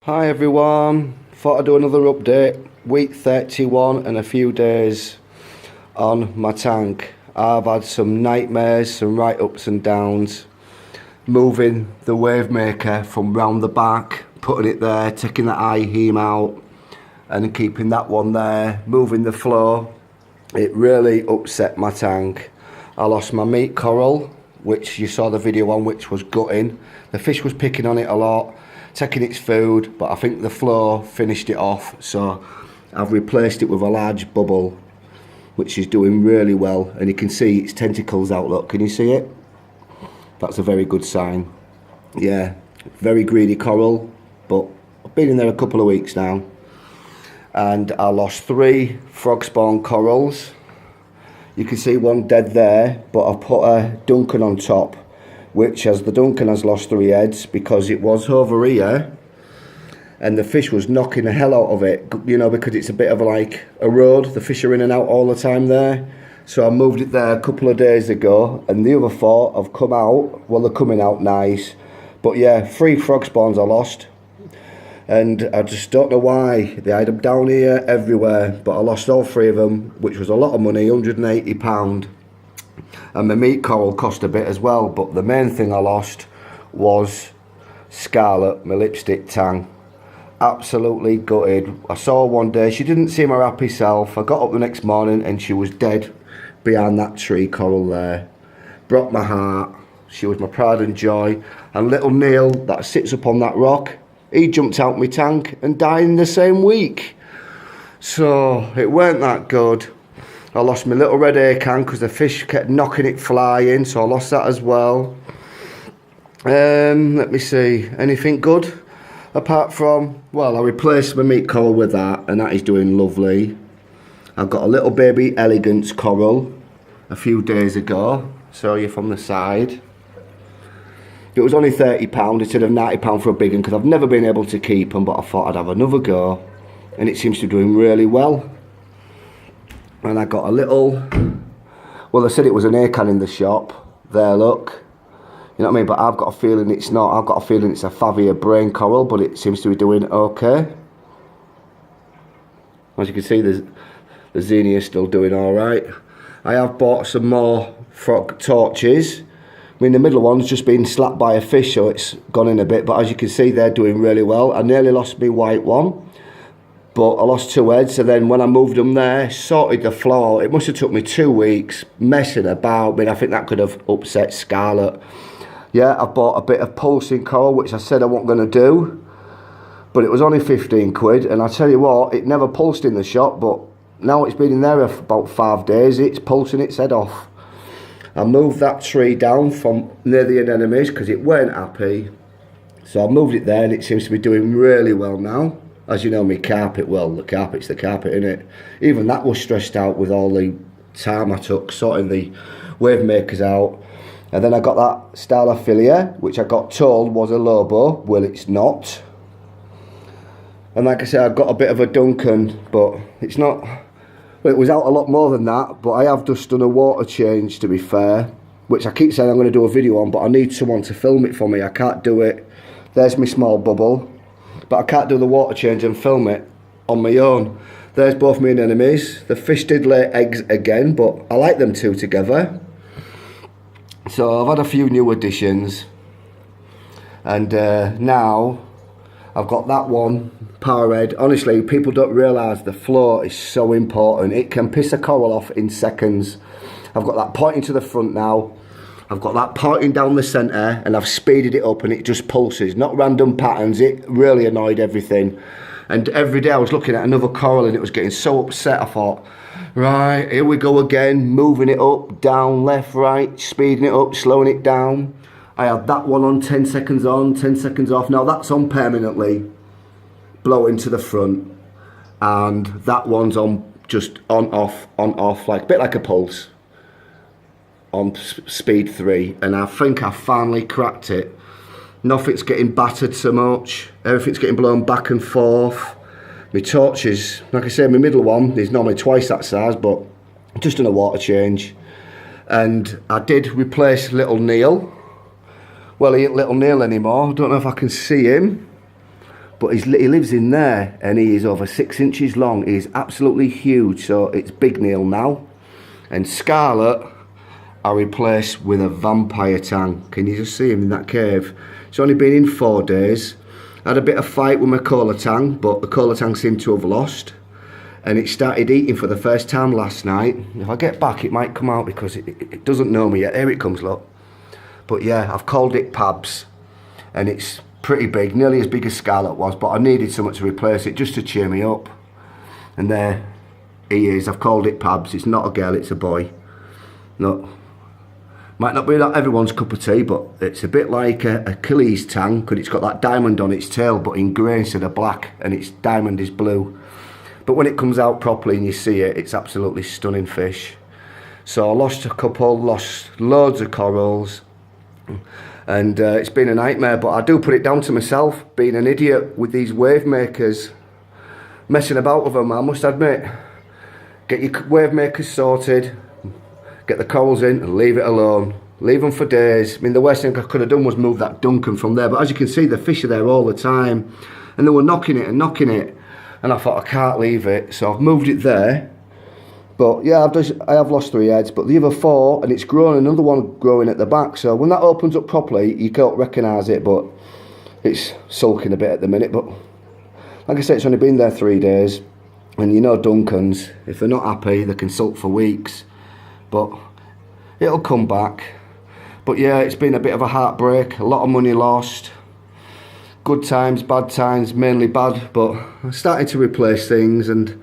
Hi everyone, thought I'd do another update. Week 31 and a few days on my tank. I've had some nightmares, some right ups and downs. Moving the wave maker from round the back, putting it there, taking the IHEM out and keeping that one there, moving the flow. It really upset my tank. I lost my meat coral, which you saw the video on, which was gutting. The fish was picking on it a lot, taking its food, but I think the flow finished it off, so I've replaced it with a large bubble, which is doing really well, and you can see its tentacles out. Look, can you see it? That's a very good sign. Yeah, very greedy coral, but I've been in there a couple of weeks now, and I lost 3 frog spawn corals. You can see one dead there, but I've put a Duncan on top, which as the Duncan has lost 3 heads because it was over here and the fish was knocking the hell out of it, you know, because it's a bit of like a road. The fish are in and out all the time there. So I moved it there a couple of days ago, and the other 4 have come out. Well, they're coming out nice, but yeah, 3 frog spawns I lost, and I just don't know why. They had them down here everywhere, but I lost all 3 of them, which was a lot of money, £180. And my meat coral cost a bit as well, but the main thing I lost was Scarlet, my lipstick tang. Absolutely gutted. I saw her one day, she didn't seem her happy self. I got up the next morning and she was dead behind that tree coral there. Broke my heart. She was my pride and joy. And little Neil that sits up on that rock, he jumped out my tank and died in the same week. So it weren't that good. I lost my little red acorn because the fish kept knocking it flying, so I lost that as well. Let me see, anything good? Apart from, well, I replaced my meat coral with that, and that is doing lovely. I've got a little baby elegance coral a few days ago, show you from the side. It was only £30 instead of £90 for a big one, because I've never been able to keep them, but I thought I'd have another go, and it seems to be doing really well. And I got a little, well, they said it was an acorn in the shop. There, look. You know what I mean? But I've got a feeling it's not. I've got a feeling it's a Favia brain coral, but it seems to be doing okay. As you can see, the Xenia is still doing all right. I have bought some more frog torches. I mean, the middle one's just been slapped by a fish, so it's gone in a bit. But as you can see, they're doing really well. I nearly lost my white one, but I lost 2 heads, and then when I moved them there, sorted the flow out. It must have took me 2 weeks messing about. I mean, I think that could have upset Scarlet. Yeah, I bought a bit of pulsing coral, which I said I wasn't going to do, but it was only 15 quid, and I tell you what, it never pulsed in the shop, but now it's been in there for about 5 days, it's pulsing its head off. I moved that tree down from near the anemones because it weren't happy, so I moved it there, and it seems to be doing really well now. As you know, my carpet, well, the carpet's the carpet, innit? Even that was stressed out with all the time I took sorting the wave makers out. And then I got that Starlophilia, which I got told was a Lobo. Well, it's not. And like I said, I got a bit of a Duncan, but it's not. Well, it was out a lot more than that, but I have just done a water change, to be fair, which I keep saying I'm going to do a video on, but I need someone to film it for me. I can't do it. There's my small bubble. But I can't do the water change and film it on my own. There's both my anemones. The fish did lay eggs again, but I like them 2 together. So I've had a few new additions, and now I've got that one powerhead. Honestly, people don't realise the flow is so important. It can piss a coral off in seconds. I've got that pointing to the front now. I've got that pointing down the centre, and I've speeded it up, and it just pulses, not random patterns. It really annoyed everything. And every day I was looking at another coral and it was getting so upset. I thought, right, here we go again, moving it up, down, left, right, speeding it up, slowing it down. I had that one on 10 seconds on, 10 seconds off. Now that's on permanently, blowing to the front. And that one's on just on, off, like a bit like a pulse. On speed 3, and I think I finally cracked it. Nothing's getting battered so much, everything's getting blown back and forth. My torches, like I said, my middle one is normally twice that size, but just done a water change. And I did replace little Neil. Well, he ain't little Neil anymore, I don't know if I can see him, But he lives in there, and he is over 6 inches long. He is absolutely huge, so it's Big Neil now. And Scarlet, I replaced with a vampire tang. Can you just see him in that cave? It's only been in 4 days. I had a bit of fight with my cola tang, but the cola tang seemed to have lost. And it started eating for the first time last night. If I get back, it might come out because it doesn't know me yet. Here it comes, look. But yeah, I've called it Pabs, and it's pretty big, nearly as big as Scarlet was, but I needed something to replace it just to cheer me up. And there he is. I've called it Pabs. It's not a girl, it's a boy. Look, might not be everyone's cup of tea, but it's a bit like a Achilles tang, because it's got that diamond on its tail, but in grey instead of black, and its diamond is blue. But when it comes out properly and you see it, it's absolutely stunning fish. So I lost a couple, lost loads of corals, and it's been a nightmare. But I do put it down to myself, being an idiot with these wave makers, messing about with them, I must admit. Get your wave makers sorted, get the corals in and leave it alone. Leave them for days. I mean, the worst thing I could have done was move that Duncan from there, but as you can see, the fish are there all the time, and they were knocking it and knocking it, and I thought I can't leave it, so I've moved it there. But yeah, I have lost 3 heads, but the other 4, and it's grown, another one growing at the back, so when that opens up properly, you can't recognise it, but it's sulking a bit at the minute. But like I said, it's only been there 3 days, and you know Duncans, if they're not happy, they can sulk for weeks, but it'll come back. But yeah, it's been a bit of a heartbreak, a lot of money lost, good times, bad times, mainly bad, but I'm starting to replace things, and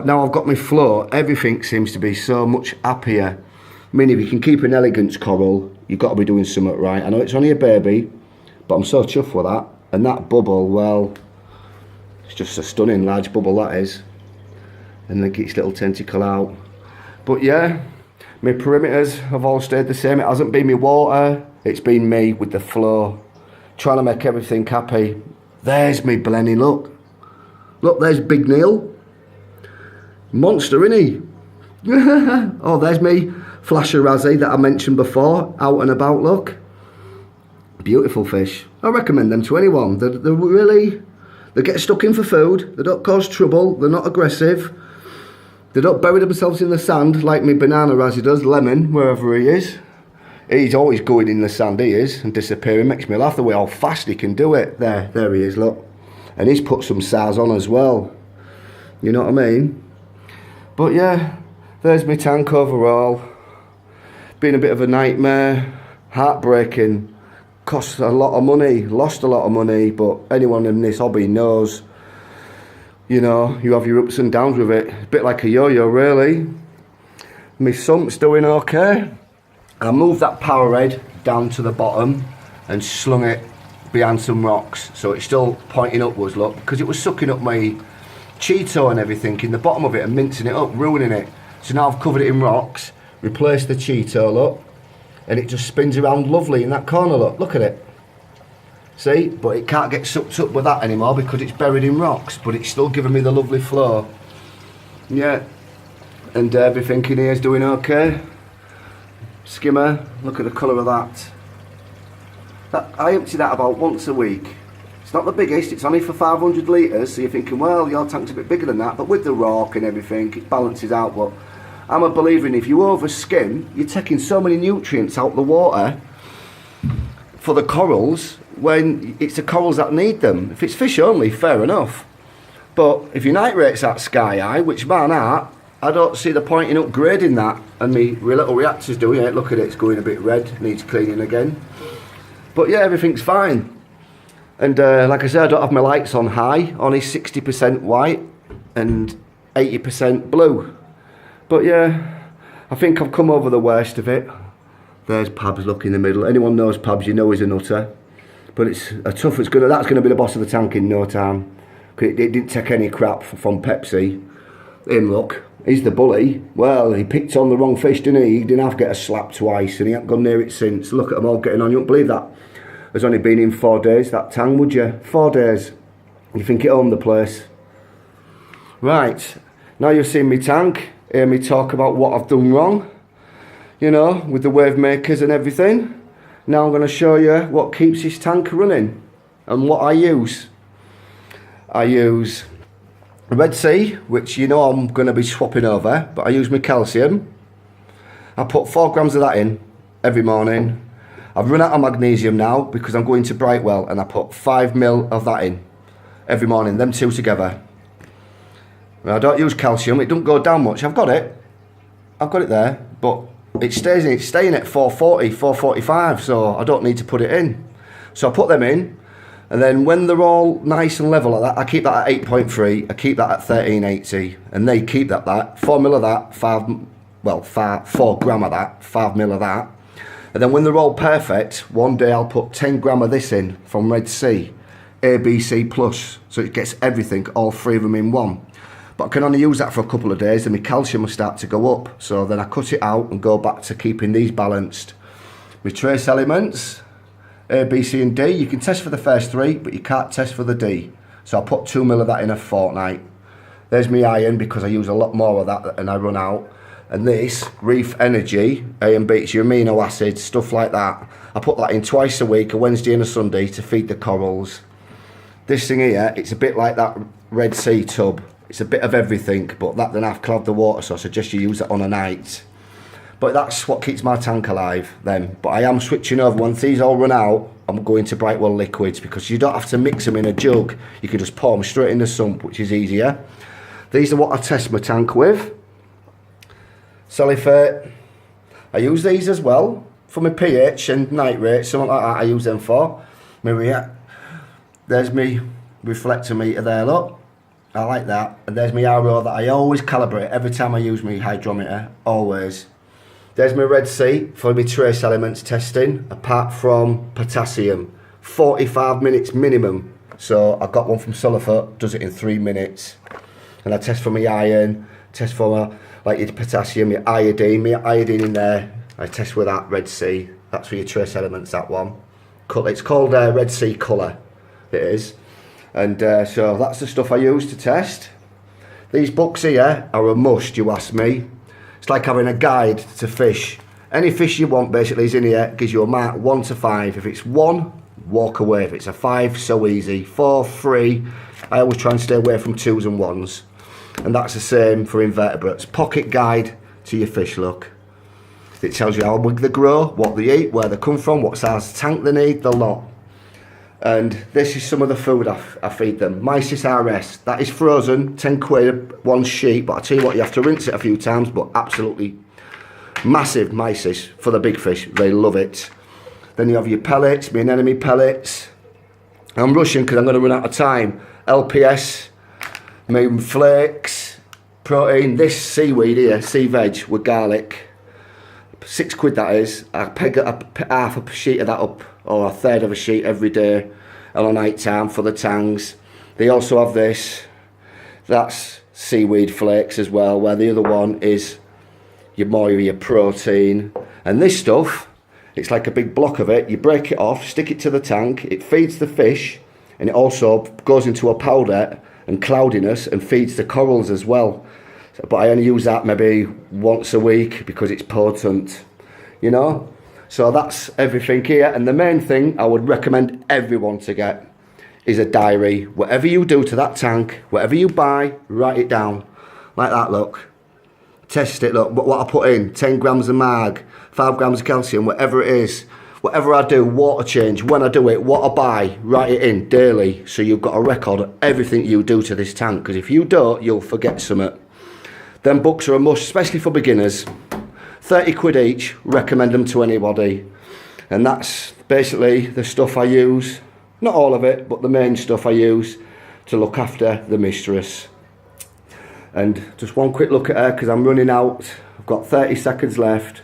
now I've got my float, everything seems to be so much happier. I mean, if you can keep an elegance coral, you've got to be doing something right. I know it's only a baby, but I'm so chuffed with that. And that bubble, well, it's just a stunning large bubble, that is. And then get its little tentacle out. But yeah, my perimeters have all stayed the same. It hasn't been me water, it's been me with the flow, trying to make everything happy. There's me Blenny, look. Look, there's Big Neil. Monster, isn't he? Oh, there's me Flasher Razzie that I mentioned before, out and about, look. Beautiful fish. I recommend them to anyone. They get stuck in for food, they don't cause trouble, they're not aggressive, they don't bury themselves in the sand like me Banana Razzie does, Lemon, wherever he is. He's always going in the sand, he is, and disappearing. Makes me laugh the way how fast he can do it. There he is, look. And he's put some SARS on as well. You know what I mean? But yeah, there's my tank overall. Been a bit of a nightmare, heartbreaking, cost a lot of money, lost a lot of money, but anyone in this hobby knows, you know, you have your ups and downs with it. A bit like a yo-yo, really. My sump's doing okay. I moved that power head down to the bottom and slung it behind some rocks, so it's still pointing upwards, look, because it was sucking up my Cheeto and everything in the bottom of it and mincing it up, ruining it. So now I've covered it in rocks, replaced the Cheeto, look, and it just spins around lovely in that corner, look at it. See, but it can't get sucked up with that anymore because it's buried in rocks, but it's still giving me the lovely flow. Yeah, and everything in here is doing okay. Skimmer, look at the colour of that. I empty that about once a week. It's not the biggest, it's only for 500 litres, so you're thinking, well, your tank's a bit bigger than that, but with the rock and everything, it balances out. But I'm a believer in if you over skim, you're taking so many nutrients out the water for the corals when it's the corals that need them. If it's fish only, fair enough. But if your nitrate's that sky high, which mine are, I don't see the point in upgrading that. And me little reactor's doing it, look at it, it's going a bit red, needs cleaning again. But yeah, everything's fine. And like I said, I don't have my lights on high, only 60% white and 80% blue. But yeah, I think I've come over the worst of it. There's Pabs, look in the middle. Anyone knows Pabs, you know he's a nutter. But it's a tough, that's going to be the boss of the tank in no time. It didn't take any crap from Pepsi. Him, look, he's the bully. Well, he picked on the wrong fish, didn't he? He didn't have to get a slap twice, and he hasn't gone near it since. Look at them all getting on. You won't believe that. Has only been in 4 days, that tang, would you? 4 days. You think it owned the place. Right, now you've seen me tank, hear me talk about what I've done wrong, you know, with the wave makers and everything. Now I'm going to show you what keeps this tank running and what I use. I use Red Sea, which you know I'm going to be swapping over, but I use my calcium. I put 4 grams of that in every morning. I've run out of magnesium now because I'm going to Brightwell, and I put 5 mil of that in every morning, them two together. Now, I don't use calcium, it doesn't go down much. I've got it there, but it's staying at 440, 445, so I don't need to put it in. So I put them in, and then when they're all nice and level like that, I keep that at 8.3, I keep that at 1380, and they keep that 4 mil of that, 4 gram of that, 5 mil of that. And then when they're all perfect, one day I'll put 10 gram of this in from Red Sea, ABC Plus, so it gets everything, all 3 of them in one. But I can only use that for a couple of days, and my calcium will start to go up. So then I cut it out and go back to keeping these balanced. My trace elements, A, B, C and D, you can test for the first 3, but you can't test for the D. So I put 2 mil of that in a fortnight. There's my iron, because I use a lot more of that and I run out. And this, Reef Energy, A and B, it's your amino acids, stuff like that. I put that in twice a week, a Wednesday and a Sunday, to feed the corals. This thing here, it's a bit like that Red Sea tub. It's a bit of everything, but that then I've clogged the water, so I suggest you use it on a night. But that's what keeps my tank alive then. But I am switching over. Once these all run out, I'm going to Brightwell liquids, because you don't have to mix them in a jug. You can just pour them straight in the sump, which is easier. These are what I test my tank with. Salifate. I use these as well for my pH and nitrate, something like that I use them for. There's me reflectometer there, look. I like that. And there's my RO that I always calibrate every time I use my hydrometer, always. There's my Red Sea for my trace elements testing, apart from potassium. 45 minutes minimum. So I got one from Sullivan, does it in 3 minutes. And I test for my iron, test for my, like your potassium, your iodine in there. I test with that Red Sea. That's for your trace elements, that one. It's called Red Sea Colour, it is. And so that's the stuff I use to test. These books here are a must, you ask me. It's like having a guide to fish. Any fish you want basically is in here. It gives you a mark 1 to 5. If it's 1, walk away. If it's a 5, so easy. 4, 3. I always try and stay away from 2s and 1s. And that's the same for invertebrates. Pocket guide to your fish, look. It tells you how big they grow, what they eat, where they come from, what size tank they need, the lot. And this is some of the food I feed them. Mistress RS, that is frozen, 10 quid, 1 sheet, but I tell you what, you have to rinse it a few times, but absolutely massive mistress for the big fish, they love it. Then you have your pellets, my anemone pellets. I'm rushing because I'm going to run out of time. LPS, my flakes, protein, this seaweed here, sea veg with garlic. 6 quid that is. I peg half a sheet of that up, or a third of a sheet every day on a night time for the tangs. They also have this, that's seaweed flakes as well, where the other one is more of your protein. And this stuff, it's like a big block of it. You break it off, stick it to the tank, it feeds the fish, and it also goes into a powder and cloudiness and feeds the corals as well. But I only use that maybe once a week because it's potent, you know. So that's everything here. And the main thing I would recommend everyone to get is a diary. Whatever you do to that tank, whatever you buy, write it down. Like that, look. Test it, look. What I put in, 10 grams of mag, 5 grams of calcium, whatever it is. Whatever I do, water change, when I do it, what I buy, write it in daily. So you've got a record of everything you do to this tank. Because if you don't, you'll forget something. Them books are a must, especially for beginners. 30 quid each, recommend them to anybody. And that's basically the stuff I use, not all of it, but the main stuff I use to look after the mistress. And just one quick look at her, because I'm running out. I've got 30 seconds left.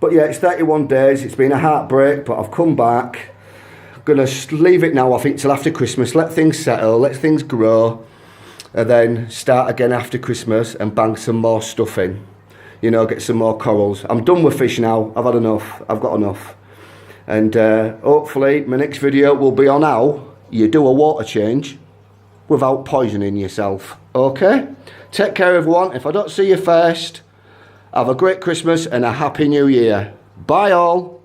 But yeah, it's 31 days, it's been a heartbreak, but I've come back. I'm gonna leave it now, I think, till after Christmas, let things settle, let things grow. And then start again after Christmas and bang some more stuff in. You know, get some more corals. I'm done with fish now. I've had enough. I've got enough. And hopefully my next video will be on how you do a water change without poisoning yourself. Okay? Take care, everyone. If I don't see you first, have a great Christmas and a Happy New Year. Bye all.